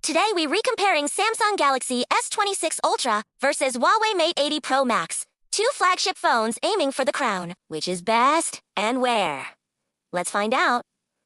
Today we recomparing Samsung Galaxy S26 Ultra versus Huawei Mate 80 Pro Max. Two flagship phones aiming for the crown. Which is best and where? Let's find out.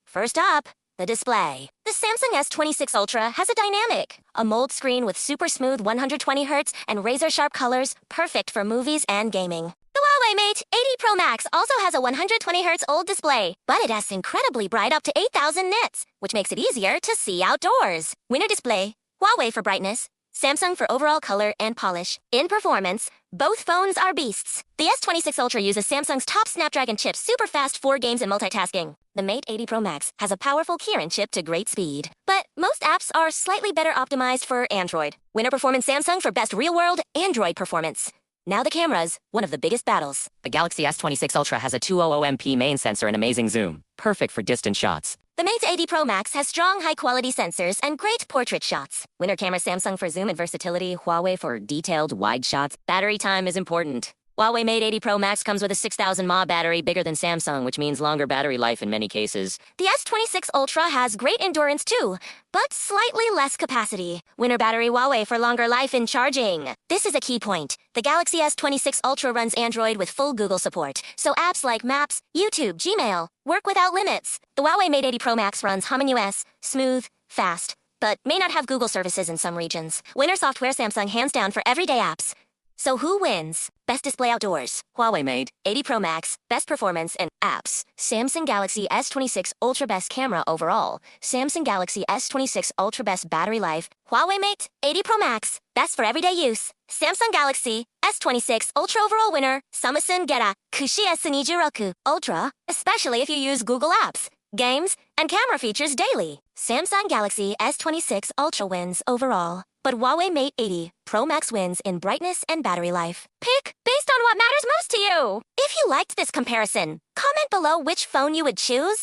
First up, the display. The Samsung S26 Ultra has a dynamic, AMOLED screen with super smooth 120Hz and razor-sharp colors, perfect for movies and gaming. The Huawei Mate 80 Pro Max also has a 120Hz OLED display, but it has incredibly bright up to 8,000 nits, which makes it easier to see outdoors. Winner display, Huawei for brightness, Samsung for overall color and polish. In performance, both phones are beasts. The S26 Ultra uses Samsung's top Snapdragon chip super fast for games and multitasking. The Mate 80 Pro Max has a powerful Kirin chip to great speed. But most apps are slightly better optimized for Android. Winner performance Samsung for best real-world Android performance. Now the cameras, one of the biggest battles. The Galaxy S26 Ultra has a 200MP main sensor and amazing zoom, perfect for distant shots. The Mate 80 Pro Max has strong high-quality sensors and great portrait shots. Winner camera Samsung for zoom and versatility, Huawei for detailed wide shots. Battery time is important. Huawei Mate 80 Pro Max comes with a 6,000 mAh battery bigger than Samsung, which means longer battery life in many cases. The S26 Ultra has great endurance too, but slightly less capacity. Winner battery Huawei for longer life in charging. This is a key point. The Galaxy S26 Ultra runs Android with full Google support, so apps like Maps, YouTube, Gmail work without limits. The Huawei Mate 80 Pro Max runs HummingOS, smooth, fast, but may not have Google services in some regions. Winner software Samsung hands down for everyday apps. So who wins? Best display outdoors, Huawei Mate 80 Pro Max, best performance and apps. Samsung Galaxy S26 Ultra best camera overall. Samsung Galaxy S26 Ultra best battery life. Huawei Mate 80 Pro Max, best for everyday use. Samsung Galaxy S26 Ultra overall winner, Samsung Gera Kushi S26 Ultra, especially if you use Google Apps, games, and camera features daily. Samsung Galaxy S26 Ultra wins overall, but Huawei Mate 80 Pro Max wins in brightness and battery life. Pick based on what matters most to you. If you liked this comparison, comment below which phone you would choose.